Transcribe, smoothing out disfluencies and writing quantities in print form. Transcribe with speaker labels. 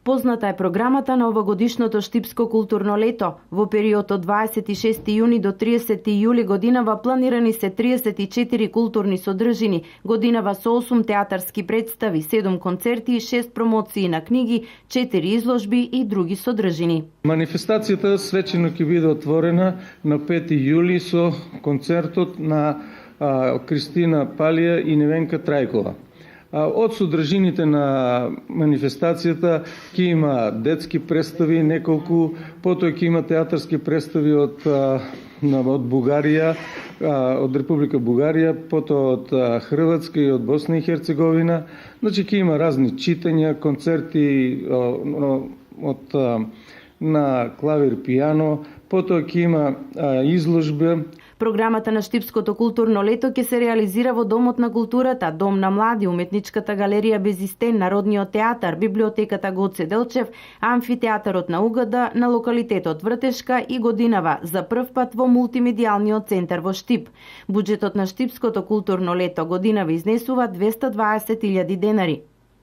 Speaker 1: Позната е програмата на овогодишното Штипско културно лето. Во период од 26 јуни до 30 јули годинава планирани се 34 културни содржини, годинава со 8 театарски представи, 7 концерти и 6 промоции на книги, 4 изложби и други содржини.
Speaker 2: Манифестацијата свечено ќе биде отворена на 5 јули со концертот на Кристина Палија и Невенка Трајкова. Од содржините на манифестацијата ќе има детски представи неколку, потоа ќе има театарски представи од Бугарија, од Република Бугарија, потоа од Хрватска и од Босна и Херцеговина. Значи ќе има разни читања, концерти на клавир, пијано, потоа ќе има изложба.
Speaker 1: Програмата на Штипското културно лето ќе се реализира во Домот на културата, Дом на млади, Уметничката галерија Безистен, Народниот театар, Библиотеката Гоце Делчев, Амфитеатарот на УГД, на локалитетот Вртешка и годинава за прв пат во мултимедијалниот центар во Штип. Буџетот на Штипското културно лето годинава изнесува 220.000 денари.